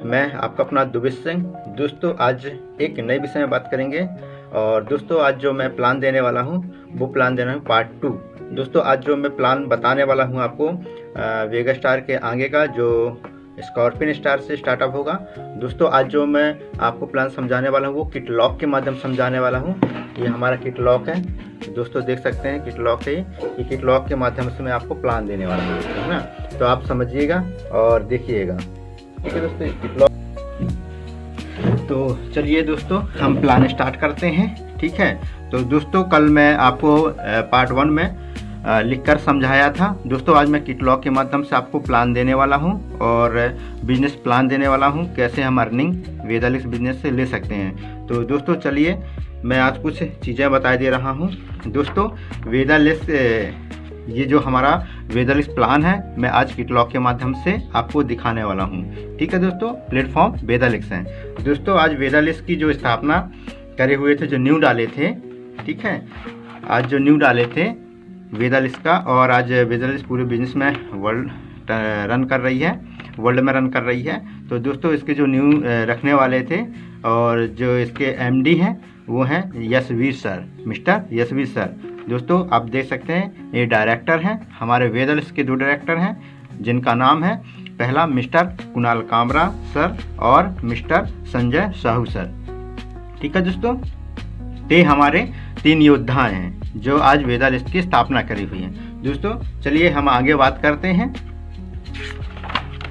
मैं आपका अपना दुबेश सिंह। दोस्तों आज एक नए विषय में बात करेंगे और दोस्तों आज जो मैं प्लान देने वाला हूँ वो प्लान देना है पार्ट 2। दोस्तों आज जो मैं प्लान बताने वाला हूँ आपको वेगा स्टार के आगे का जो स्कॉर्पियन स्टार से स्टार्टअप होगा। दोस्तों आज जो मैं आपको प्लान समझाने वाला हूँ वो किट लॉक के माध्यम से समझाने वाला हूँ। ये हमारा किट लॉक है, दोस्तों देख सकते हैं किट लॉक है। ये किट लॉक के माध्यम से मैं आपको प्लान देने वाला हूँ, है ना। तो आप समझिएगा और देखिएगा, ठीक है दोस्तों। किट लॉक तो चलिए दोस्तों हम प्लान स्टार्ट करते हैं, ठीक है। तो दोस्तों कल मैं आपको पार्ट 1 में लिखकर समझाया था। दोस्तों आज मैं किट लॉक के माध्यम से आपको प्लान देने वाला हूं और बिजनेस प्लान देने वाला हूं, कैसे हम अर्निंग वेदालिक्स बिजनेस से ले सकते हैं। तो दोस्तों चलिए मैं आज कुछ चीज़ें बता दे रहा हूं। दोस्तों वेदालिक्स ये जो हमारा वेदालिक्स प्लान है मैं आज किट लॉक के माध्यम से आपको दिखाने वाला हूं, ठीक है दोस्तों। प्लेटफॉर्म वेदालिक्स है। दोस्तों आज वेदालिक्स की जो स्थापना करे हुए थे, जो न्यू डाले थे, ठीक है, आज जो न्यू डाले थे वेदालिक्स का, और आज वेदालिक्स पूरे बिजनेस में वर्ल्ड रन कर रही है, वर्ल्ड में रन कर रही है। तो दोस्तों इसके जो न्यू रखने वाले थे और जो इसके एमडी हैं वो हैं Yashveer sir, mister Yashveer sir. दोस्तों आप देख सकते हैं ये डायरेक्टर हैं, हमारे वेदालिक्स के 2 डायरेक्टर हैं जिनका नाम है, पहला मिस्टर कुणाल कामरा सर और मिस्टर संजय साहू सर, ठीक है दोस्तों। ये हमारे 3 योद्धा हैं जो आज वेदालिक्स की स्थापना करी हुई है। दोस्तों चलिए हम आगे बात करते हैं।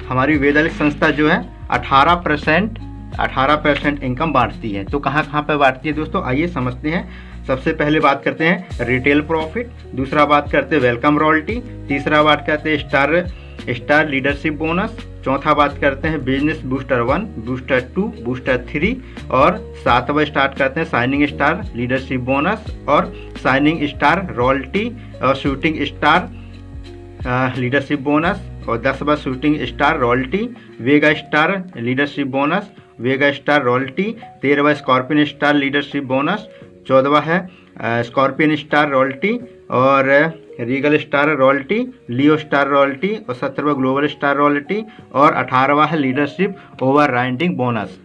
हमारी वेदालिक्स संस्था जो है 18% इनकम बांटती है। तो कहाँ कहाँ पर बांटती है दोस्तों, आइए समझते हैं। सबसे पहले बात करते हैं रिटेल प्रॉफिट, दूसरा बात करते हैं वेलकम रॉयल्टी, तीसरा बात करते हैं स्टार लीडरशिप बोनस, चौथा बात करते हैं बिजनेस बूस्टर 1, बूस्टर 2, बूस्टर 3 और 7वां स्टार्ट करते हैं शाइनिंग स्टार लीडरशिप बोनस और शाइनिंग स्टार रॉयल्टी और शूटिंग स्टार लीडरशिप बोनस और 10वां shooting star royalty, Vega star leadership bonus, Vega star royalty, 13वां स्कॉर्पियन स्टार लीडरशिप बोनस, 14वां है स्कॉर्पियन स्टार रॉयल्टी और regal star royalty, Leo star royalty और 17वां ग्लोबल स्टार रॉयल्टी और 18वां है लीडरशिप ओवर राइडिंग बोनस।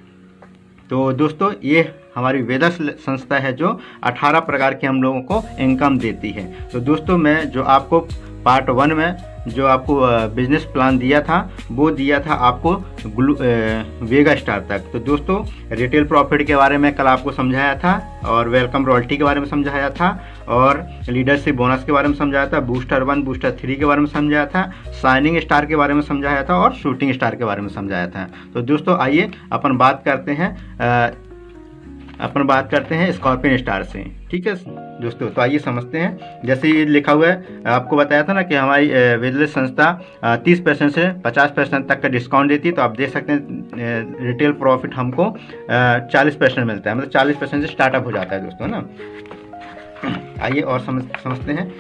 तो दोस्तों ये हमारी वेदा संस्था है जो 18 प्रकार के हम लोगों को इनकम देती है। तो दोस्तों मैं जो आपको पार्ट 1 में जो आपको बिजनेस प्लान दिया था वो दिया था आपको वेगा स्टार तक। तो दोस्तों रिटेल प्रॉफिट के बारे में कल आपको समझाया था और वेलकम रॉयल्टी के बारे में समझाया था और लीडरशिप बोनस के बारे में समझाया था, बूस्टर 1 बूस्टर 3 के बारे में समझाया था, शाइनिंग स्टार के बारे में समझाया था और शूटिंग स्टार के बारे में समझाया था। तो दोस्तों आइए अपन बात करते हैं स्कॉर्पियन स्टार से, ठीक है दोस्तों। तो आइए समझते हैं। जैसे ये लिखा हुआ है, आपको बताया था ना कि हमारी वेदालिक्स संस्था 30% से 50% तक का डिस्काउंट देती है। तो आप देख सकते हैं रिटेल प्रॉफिट हमको 40% मिलता है, मतलब 40% से स्टार्टअप हो जाता है दोस्तों, है ना। आइए और समझते हैं।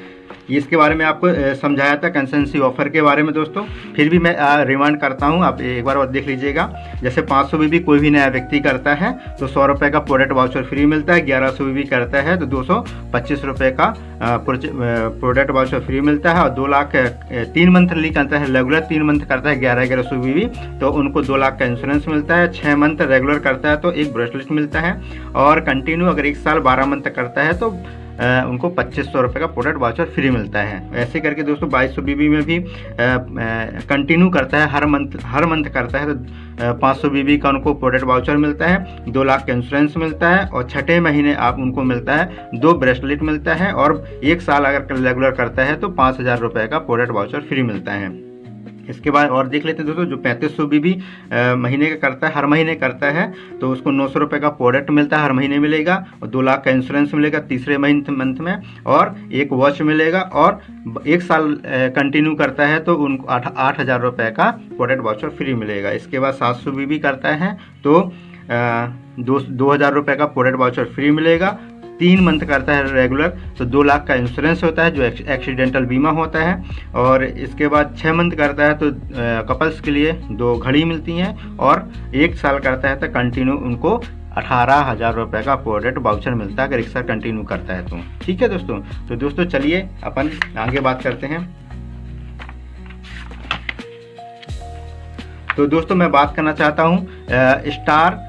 इसके बारे में आपको समझाया था कंसेंसी ऑफर के बारे में दोस्तों। फिर भी मैं रिमाइंड करता हूं, आप एक बार और देख लीजिएगा। जैसे 500 बीबी कोई भी नया व्यक्ति करता है तो 100 रुपये का प्रोडक्ट वाउचर फ्री मिलता है, 1100 बीबी करता है तो 225 रुपये का प्रोडक्ट वाउचर फ्री मिलता है और 2 लाख 3 मंथ करता है, रेगुलर 3 मंथ करता है 1100 बीबी तो उनको 2 लाख का इंश्योरेंस मिलता है। 6 मंथ रेगुलर करता है तो एक ब्रेसलेट मिलता है और कंटिन्यू अगर 1 साल 12 मंथ करता है तो उनको 2500 रुपये का प्रोडक्ट वाउचर फ्री मिलता है। ऐसे करके दोस्तों 2200 बीबी में भी कंटिन्यू करता है, हर मंथ करता है तो 500 बीबी का उनको प्रोडक्ट वाउचर मिलता है, 2 लाख का इंश्योरेंस मिलता है और 6ठे महीने आप उनको मिलता है 2 ब्रेसलेट मिलता है और 1 साल अगर रेगुलर करता है तो 5000 रुपये का प्रोडक्ट वाउचर फ्री मिलता है। इसके बाद और देख लेते हैं दोस्तों, जो 3500 बीबी महीने का करता है, हर महीने करता है तो उसको 900 रुपये का प्रोडक्ट मिलता है, हर महीने मिलेगा और 2 लाख का इंश्योरेंस मिलेगा तीसरे मंथ में और एक वॉच मिलेगा और 1 साल कंटिन्यू करता है तो उनको 8000 रुपये का प्रोडक्ट वाउचर फ्री मिलेगा। इसके बाद 700 बीबी करता है तो 2000 रुपये का प्रोडक्ट वाउचर फ्री मिलेगा। 3 मंथ करता है रेगुलर तो 2 लाख का इंश्योरेंस होता है जो एक्सीडेंटल बीमा होता है और इसके बाद 6 मंथ करता है तो कपल्स के लिए 2 घड़ी मिलती हैं और 1 साल करता है तो कंटिन्यू उनको 18,000 रुपये का प्रोडक्ट वाउचर मिलता है अगर 1 साल कंटिन्यू करता है तो। ठीक है दोस्तों। तो दोस्तों चलिए अपन आगे बात करते हैं। तो दोस्तों मैं बात करना चाहता हूँ स्टार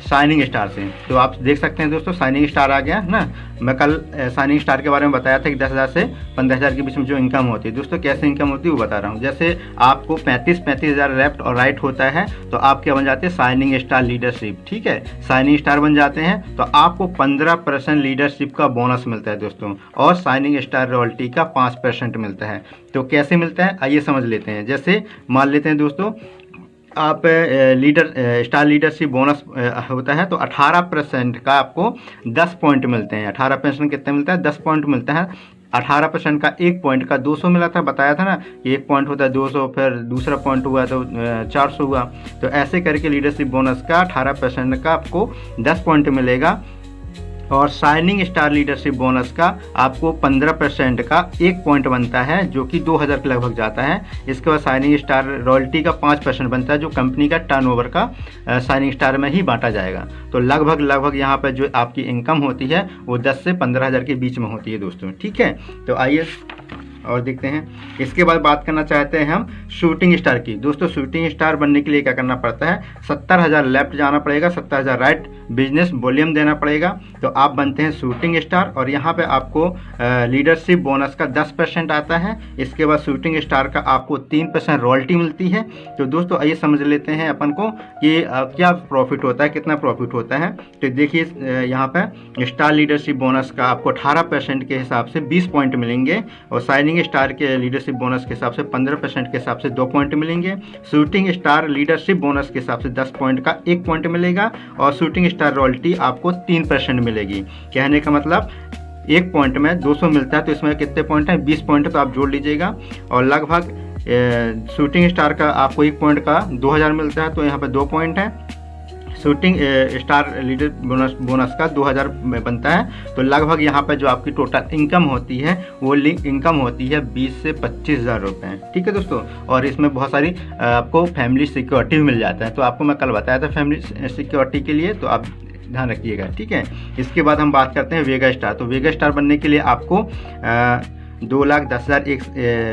शाइनिंग स्टार से। तो आप देख सकते हैं दोस्तों शाइनिंग स्टार आ गया ना। मैं कल शाइनिंग स्टार के बारे में बताया था कि 10,000 से 15,000 के बीच में जो इनकम होती है दोस्तों, कैसे इनकम होती है वो बता रहा हूँ। जैसे आपको 35,000 लेफ्ट और राइट होता है तो आप क्या बन जाते हैं, शाइनिंग स्टार लीडरशिप। ठीक है, शाइनिंग स्टार बन जाते हैं तो आपको 15% लीडरशिप का बोनस मिलता है दोस्तों, और शाइनिंग स्टार रॉयल्टी का 5% मिलता है। तो कैसे मिलता है आइए समझ लेते हैं। जैसे मान लेते हैं दोस्तों आप स्टार लीडरशिप बोनस होता है तो 18% का आपको 10 पॉइंट मिलते हैं। 18% कितने मिलता है, 10 पॉइंट मिलता है। 18% का 1 पॉइंट का 200 मिला था, बताया था ना कि 1 पॉइंट होता है 200, फिर दूसरा पॉइंट हुआ तो 400 हुआ। तो ऐसे करके लीडरशिप बोनस का 18% का आपको 10 पॉइंट मिलेगा, और शाइनिंग स्टार लीडरशिप बोनस का आपको 15% का 1 पॉइंट बनता है जो कि 2,000 के लगभग जाता है। इसके बाद शाइनिंग स्टार रॉयल्टी का 5% बनता है जो कंपनी का टर्नओवर का शाइनिंग स्टार में ही बांटा जाएगा। तो लगभग यहाँ पर जो आपकी इनकम होती है वो 10 से 15,000 के बीच में होती है दोस्तों। ठीक है, तो आइए और देखते हैं। इसके बाद बात करना चाहते हैं हम शूटिंग स्टार की। दोस्तों शूटिंग स्टार बनने के लिए क्या करना पड़ता है, 70,000 लेफ्ट जाना पड़ेगा, 70,000 राइट, बिजनेस वॉल्यूम देना पड़ेगा, तो आप बनते हैं शूटिंग स्टार। और यहाँ पे आपको लीडरशिप बोनस का 10% आता है। इसके बाद शूटिंग स्टार का आपको 3% रॉयल्टी मिलती है। तो दोस्तों आइए समझ लेते हैं अपन को कि क्या प्रॉफिट होता है, कितना प्रॉफिट होता है। तो देखिए यहाँ पे स्टार लीडरशिप बोनस का आपको 18% के हिसाब से 20 पॉइंट मिलेंगे, और शाइनिंग स्टार के लीडरशिप बोनस के हिसाब से 15% के हिसाब से 2 पॉइंट मिलेंगे। शूटिंग स्टार लीडरशिप बोनस के हिसाब से 10 पॉइंट का 1 पॉइंट मिलेगा, और शूटिंग स्टार रॉयल्टी आपको 3% मिलेगी। कहने का मतलब 1 पॉइंट में 200 मिलता है तो इसमें कितने पॉइंट हैं, 20 पॉइंट, तो आप जोड़ लीजिएगा। और लगभग शूटिंग स्टार का आपको 1 पॉइंट का 2,000 मिलता है तो यहाँ पे 2 पॉइंट है। शूटिंग स्टार लीडर बोनस का 2,000 में बनता है। तो लगभग यहाँ पर जो आपकी टोटल इनकम होती है वो इनकम होती है 20 से 25,000 रुपये। ठीक है दोस्तों, और इसमें बहुत सारी आपको फैमिली सिक्योरिटी भी मिल जाता है। तो आपको मैं कल बताया था फैमिली सिक्योरिटी के लिए, तो आप ध्यान रखिएगा। ठीक है, इसके बाद हम बात करते हैं वेगा स्टार। तो वेगा स्टार बनने के लिए आपको 2,10,000 एक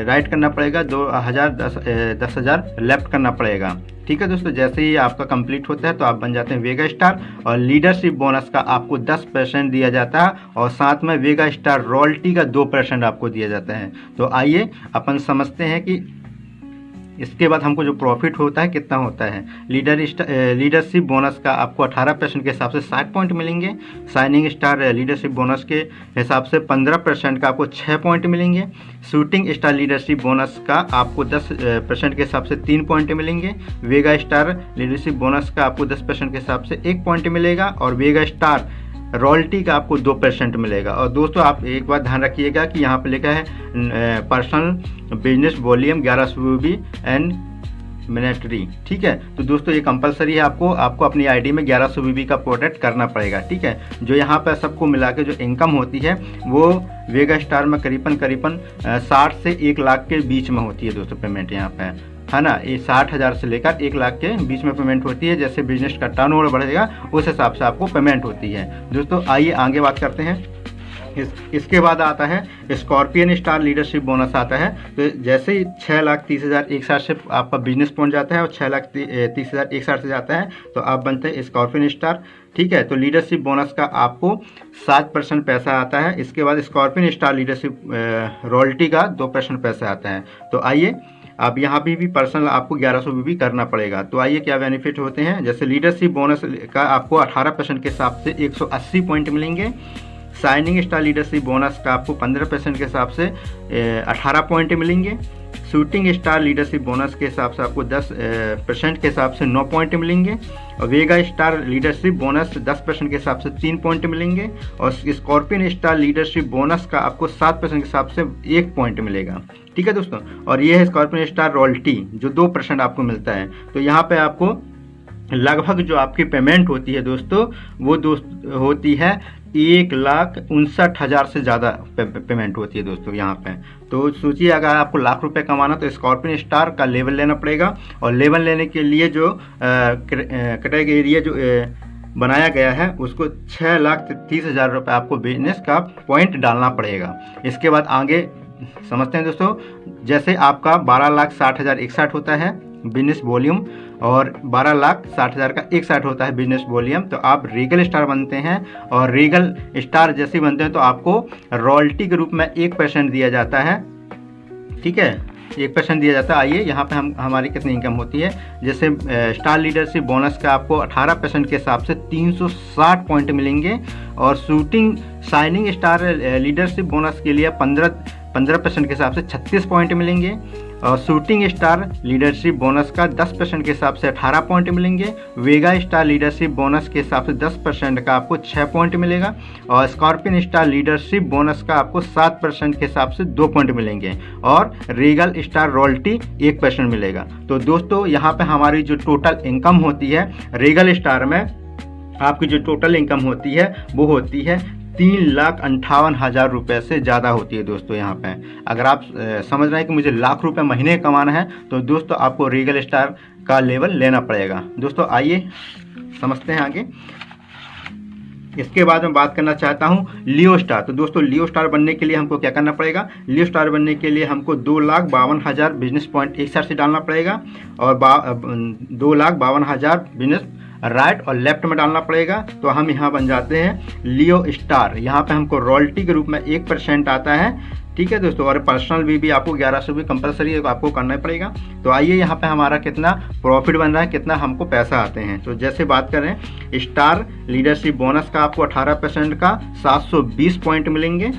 राइट करना पड़ेगा, 10,000 लेफ्ट करना पड़ेगा। ठीक है दोस्तों, जैसे ही आपका कंप्लीट होता है तो आप बन जाते हैं वेगा स्टार, और लीडरशिप बोनस का आपको 10% दिया जाता है, और साथ में वेगा स्टार रॉयल्टी का 2% आपको दिया जाता है। तो आइए अपन समझते हैं कि इसके बाद हमको जो प्रॉफिट होता है कितना होता है। लीडरशिप बोनस का आपको 18% के हिसाब से 60 पॉइंट मिलेंगे। शाइनिंग स्टार लीडरशिप बोनस के हिसाब से 15% का आपको 6 पॉइंट मिलेंगे। शूटिंग स्टार लीडरशिप बोनस का आपको 10% के हिसाब से 3 पॉइंट मिलेंगे। वेगा स्टार लीडरशिप बोनस का आपको 10% के हिसाब से 1 पॉइंट मिलेगा, और वेगा स्टार रॉयल्टी का आपको 2% मिलेगा। और दोस्तों आप एक बात ध्यान रखिएगा कि यहाँ पे लिखा है personal business volume 11 BB and monetary. ठीक है, तो दोस्तों ये कंपलसरी है, आपको अपनी आईडी में 1100 BB का प्रोडक्ट करना पड़ेगा। ठीक है, जो यहाँ पर सबको मिला के जो इनकम होती है वो वेगा स्टार में करीबन 60 से 1 लाख के बीच में होती है दोस्तों पेमेंट यहाँ पे, है ना। ये 60,000 से लेकर 1 लाख के बीच में पेमेंट होती है। जैसे बिजनेस का टर्नओवर बढ़ेगा उस हिसाब से आपको पेमेंट होती है। दोस्तों आइए आगे बात करते हैं। इसके बाद आता है स्कॉर्पियन स्टार लीडरशिप बोनस आता है। तो जैसे ही 6,30,000 एक साथ से आपका बिजनेस पहुंच जाता है और 6,30,000 एक साथ से जाता है तो आप बनते हैं स्कॉर्पियन स्टार। ठीक है, तो लीडरशिप बोनस का आपको 7% पैसा आता है। इसके बाद स्कॉर्पियन स्टार लीडरशिप रॉयल्टी का 2% पैसा आता है। तो आइए अब यहाँ भी पर्सनल आपको 1100 BB करना पड़ेगा। तो आइए क्या बेनिफिट होते हैं। जैसे लीडरशिप बोनस का आपको 18% के हिसाब से 180 पॉइंट मिलेंगे। शाइनिंग स्टार लीडरशिप बोनस का आपको 15% के हिसाब से 18 पॉइंट मिलेंगे। शूटिंग स्टार लीडरशिप बोनस के हिसाब से आपको 10% के हिसाब से 9 पॉइंट मिलेंगे। और वेगा स्टार लीडरशिप बोनस 10% के हिसाब से 3 पॉइंट मिलेंगे। और स्कॉर्पियन स्टार लीडरशिप बोनस का आपको 7% के हिसाब से 1 पॉइंट मिलेगा। ठीक है दोस्तों, और ये है स्कॉर्पियन स्टार रॉयल्टी जो 2% आपको मिलता है। तो यहाँ पे आपको लगभग जो आपकी पेमेंट होती है दोस्तों वो होती है 1,59,000 से ज़्यादा पेमेंट होती है दोस्तों यहाँ पे। तो सोचिए अगर आपको लाख रुपए कमाना तो स्कॉर्पियन स्टार का लेवल लेना पड़ेगा। और लेवल लेने के लिए जो कैटेगरी जो बनाया गया है उसको 6,30,000 रुपये आपको बिजनेस का पॉइंट डालना पड़ेगा। इसके बाद आगे समझते हैं दोस्तों। जैसे आपका 12,60,000 एक साथ होता है बिजनेस वॉल्यूम और 12,60,000 का एक साइड होता है बिजनेस वॉल्यूम। तो आप रीगल स्टार बनते हैं और रीगल स्टार जैसे बनते हैं तो आपको रॉयल्टी के रूप में 1% दिया जाता है, ठीक है, 1% दिया जाता है। आइए यहाँ पे हमारी कितनी इनकम होती है। जैसे स्टार लीडरशिप बोनस का आपको 18% के हिसाब से 360 पॉइंट मिलेंगे और shooting shining star leadership bonus के लिए 15% के हिसाब से 36 पॉइंट मिलेंगे और शूटिंग स्टार लीडरशिप बोनस का 10% के हिसाब से 18 पॉइंट मिलेंगे। वेगा स्टार लीडरशिप बोनस के हिसाब से 10% का आपको 6 पॉइंट मिलेगा और स्कॉर्पियन स्टार लीडरशिप बोनस का आपको 7% के हिसाब से 2 पॉइंट मिलेंगे और रीगल स्टार रॉयल्टी 1% मिलेगा। तो दोस्तों यहाँ पे हमारी जो टोटल इनकम होती है रीगल स्टार में, आपकी जो टोटल इनकम होती है वो होती है 3,58,000 रुपये से ज़्यादा होती है दोस्तों। यहाँ पे अगर आप समझ रहे हैं कि मुझे लाख रुपए महीने कमाना है तो दोस्तों आपको रीगल स्टार का लेवल लेना पड़ेगा। दोस्तों आइए समझते हैं आगे। इसके बाद मैं बात करना चाहता हूँ लियो स्टार। तो दोस्तों लियो स्टार बनने के लिए हमको क्या करना पड़ेगा। लियो स्टार बनने के लिए हमको 2,52,000 बिजनेस पॉइंट एक साइड से डालना पड़ेगा और 2,52,000 बिजनेस राइट और लेफ्ट में डालना पड़ेगा। तो हम यहाँ बन जाते हैं लियो स्टार। यहाँ पे हमको रॉयल्टी के रूप में 1% आता है, ठीक है दोस्तों, और पर्सनल भी आपको 1100 भी कंपलसरी आपको करना पड़ेगा। तो आइए यहाँ पे हमारा कितना प्रॉफिट बन रहा है, कितना हमको पैसा आते हैं। तो जैसे बात करें स्टार लीडरशिप बोनस का आपको 18% का 720 पॉइंट मिलेंगे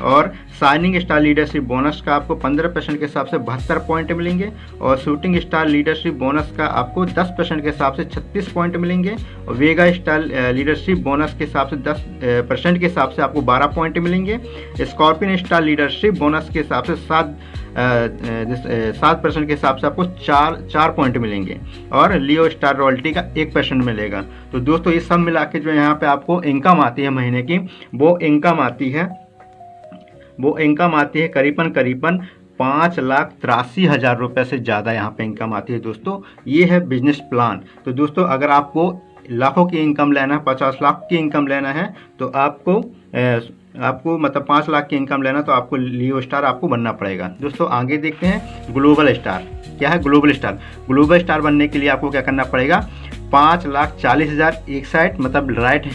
और शाइनिंग स्टार लीडरशिप बोनस का आपको 15% के हिसाब से 72 पॉइंट मिलेंगे और शूटिंग स्टार लीडरशिप बोनस का आपको 10% के हिसाब से 36 पॉइंट मिलेंगे और वेगा स्टार लीडरशिप बोनस के हिसाब से 10% के हिसाब से आपको 12 पॉइंट मिलेंगे। स्कॉर्पियन स्टार लीडरशिप बोनस के हिसाब से 7% के हिसाब से आपको 4 पॉइंट मिलेंगे और लियो स्टार रॉयल्टी का 1% मिलेगा। तो दोस्तों ये सब मिला के जो यहाँ पे आपको इनकम आती है महीने की, वो इनकम आती है करीबन 5,83,000 रुपये से ज़्यादा यहाँ पे इनकम आती है दोस्तों। ये है बिजनेस प्लान। तो दोस्तों अगर आपको लाखों की इनकम लेना है, 50 लाख की इनकम लेना है तो आपको मतलब 5 लाख की इनकम लेना तो आपको लियो स्टार आपको बनना पड़ेगा। दोस्तों आगे देखते हैं ग्लोबल स्टार। क्या है ग्लोबल स्टार। ग्लोबल स्टार बनने के लिए आपको क्या करना पड़ेगा, 5,40,000 एक साइड मतलब राइट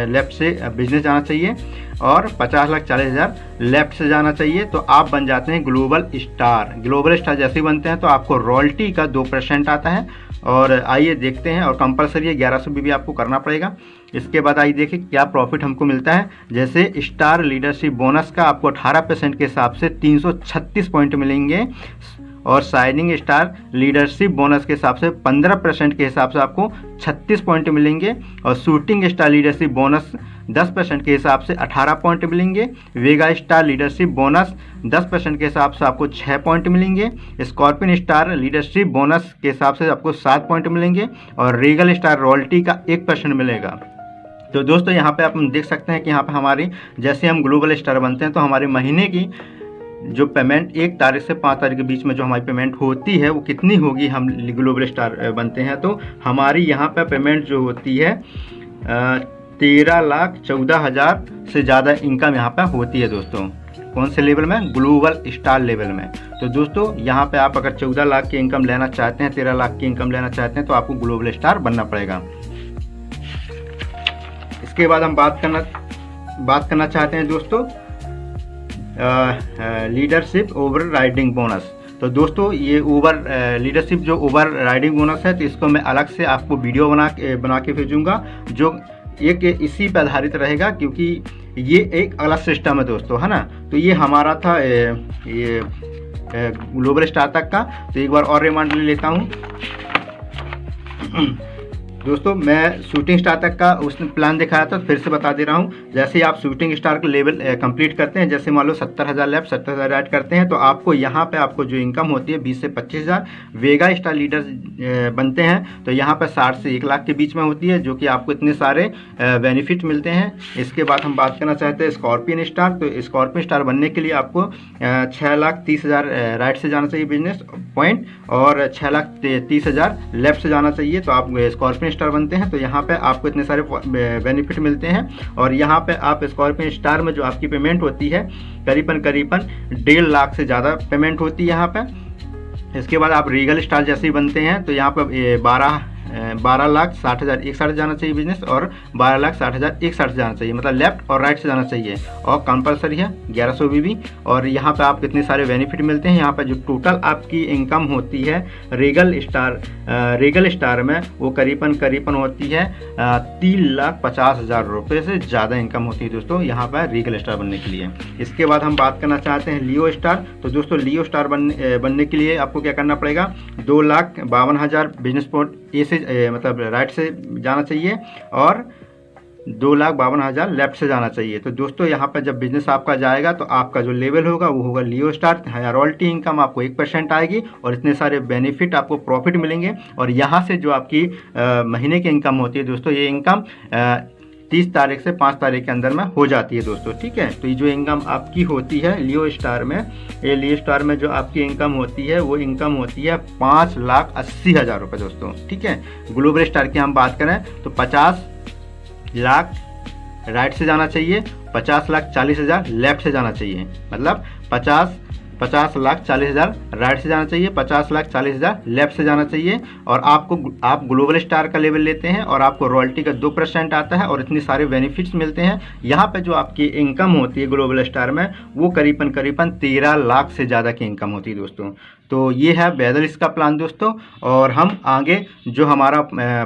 लेफ्ट से बिजनेस जाना चाहिए और 50,40,000 लेफ्ट से जाना चाहिए। तो आप बन जाते हैं ग्लोबल स्टार। ग्लोबल स्टार जैसे ही बनते हैं तो आपको रॉयल्टी का 2% आता है और आइए देखते हैं और कंपलसरी 1100 भी आपको करना पड़ेगा। इसके बाद आइए देखिए क्या प्रॉफिट हमको मिलता है। जैसे स्टार लीडरशिप बोनस का आपको 18% के हिसाब से 336 पॉइंट मिलेंगे और शाइनिंग स्टार लीडरशिप बोनस के हिसाब से 15% के हिसाब से आपको 36 पॉइंट मिलेंगे और शूटिंग स्टार लीडरशिप बोनस 10% के हिसाब से 18 पॉइंट मिलेंगे। वेगा स्टार लीडरशिप बोनस 10% के हिसाब से आपको 6 पॉइंट मिलेंगे। स्कॉर्पियन स्टार लीडरशिप बोनस के हिसाब से आपको 7 पॉइंट मिलेंगे और रीगल स्टार रॉयल्टी का 1% मिलेगा। तो दोस्तों यहाँ पे आप देख सकते हैं कि यहाँ पे हमारी जैसे हम ग्लोबल स्टार बनते हैं तो हमारे महीने की जो पेमेंट 1 तारीख से 5 तारीख के बीच में जो हमारी पेमेंट होती है वो कितनी होगी। हम ग्लोबल स्टार बनते हैं तो हमारी यहाँ पे पेमेंट जो होती है 13,14,000 से ज़्यादा इनकम यहाँ पे होती है दोस्तों। कौन से लेवल में, ग्लोबल स्टार लेवल में। तो दोस्तों यहाँ पे आप अगर 14 लाख की इनकम लेना चाहते हैं, 13 लाख की इनकम लेना चाहते हैं तो आपको ग्लोबल स्टार बनना पड़ेगा। इसके बाद हम बात करना चाहते हैं दोस्तों लीडरशिप ओवर राइडिंग बोनस। तो दोस्तों ये ओवर लीडरशिप जो ओवर राइडिंग बोनस है तो इसको मैं अलग से आपको वीडियो बना के भेजूँगा जो एक इसी पे आधारित रहेगा क्योंकि ये एक अलग सिस्टम है दोस्तों, है ना। तो ये हमारा था ये ग्लोबल स्टार तक का। तो एक बार और रिमाइंडर ले लेता हूँ दोस्तों। मैं शूटिंग स्टार तक का उसने प्लान दिखाया था, फिर से बता दे रहा हूँ। जैसे आप शूटिंग स्टार का लेवल कंप्लीट करते हैं, जैसे मान लो 70,000 लेफ्ट 70,000 राइट करते हैं तो आपको यहाँ पे आपको जो इनकम होती है 20 से 25,000। वेगा स्टार लीडर बनते हैं तो यहाँ पे 60 से 1 लाख के बीच में होती है जो कि आपको इतने सारे बेनिफिट मिलते हैं। इसके बाद हम बात करना चाहते हैं स्कॉर्पियन स्टार। तो स्कॉर्पियन स्टार बनने के लिए आपको 6,30,000 राइट से जाना चाहिए बिजनेस पॉइंट और 6,30,000 लेफ्ट से जाना चाहिए। तो आप स्कॉर्पियन स्टार बनते हैं तो यहाँ पे आपको इतने सारे बेनिफिट मिलते हैं और यहाँ पे आप स्कॉर्पियन स्टार में जो आपकी पेमेंट होती है करीबन 1.5 लाख से ज़्यादा पेमेंट होती है यहाँ पे। इसके बाद आप रीगल स्टार जैसे ही बनते हैं तो यहाँ पर 12,60,000 एक साइड जाना चाहिए बिजनेस, और 12,60,000 एक साइड से जाना चाहिए, मतलब लेफ्ट और राइट से जाना चाहिए, और कंपलसरी है 1100 BB। और यहाँ पे आप कितने सारे बेनिफिट मिलते हैं। यहाँ पे जो टोटल आपकी इनकम होती है रीगल स्टार में वो करीबन होती है 3,50,000 रुपये से ज़्यादा इनकम होती है दोस्तों यहाँ पर रीगल स्टार बनने के लिए। इसके बाद हम बात करना चाहते हैं लियो स्टार। तो दोस्तों लियो स्टार बनने के लिए आपको क्या करना पड़ेगा, 2,52,000 बिजनेस पॉइंट ए से मतलब राइट से जाना चाहिए, और 2,52,000 लेफ्ट से जाना चाहिए। तो दोस्तों यहाँ पर जब बिजनेस आपका जाएगा तो आपका जो लेवल होगा वो होगा लियो स्टार। रॉयल्टी इनकम आपको 1% आएगी, और इतने सारे बेनिफिट आपको प्रॉफिट मिलेंगे। और यहाँ से जो आपकी महीने की इनकम होती है दोस्तों, ये इनकम 30 तारीख से 5 तारीख के अंदर में हो जाती है दोस्तों, ठीक है। तो ये जो इनकम आपकी होती है लियो स्टार में, ये लियो स्टार में जो आपकी इनकम होती है वो इनकम होती है 5,80,000 रुपये दोस्तों, ठीक है। ग्लोबल स्टार की हम बात करें तो 50 लाख राइट से जाना चाहिए, 50,40,000 लेफ्ट से जाना चाहिए, मतलब 50,40,000 राइट से जाना चाहिए, 50,40,000 लेफ्ट से जाना चाहिए। और आप ग्लोबल स्टार का लेवल लेते हैं और आपको रॉयल्टी का 2% आता है, और इतने सारे बेनिफिट्स मिलते हैं। यहाँ पे जो आपकी इनकम होती है ग्लोबल स्टार में वो करीबन 13 लाख से ज़्यादा की इनकम होती है दोस्तों। तो ये है वेदलिस्ट का प्लान दोस्तों। और हम आगे जो हमारा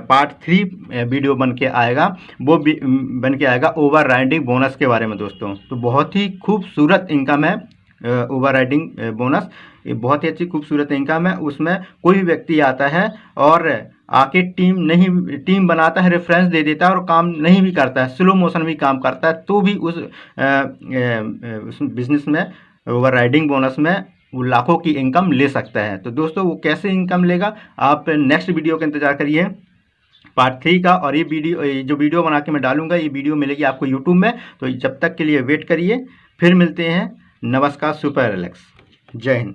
पार्ट 3 वीडियो बन के आएगा वो बन के आएगा ओवर राइडिंग बोनस के बारे में दोस्तों। तो बहुत ही खूबसूरत इनकम है ओवर राइडिंग बोनस, ये बहुत ही अच्छी खूबसूरत इनकम है। उसमें कोई भी व्यक्ति आता है और आके टीम बनाता है, रेफरेंस दे देता है और काम नहीं भी करता है, स्लो मोशन भी काम करता है, तो भी उस बिजनेस में ओवर राइडिंग बोनस में वो लाखों की इनकम ले सकता है। तो दोस्तों वो कैसे इनकम लेगा, आप नेक्स्ट वीडियो का इंतजार करिए पार्ट 3 का। और ये जो वीडियो बना के मैं डालूंगा, ये वीडियो मिलेगी आपको यूट्यूब में। तो जब तक के लिए वेट करिए, फिर मिलते हैं। नमस्कार, सुपर रिलैक्स, जय हिंद।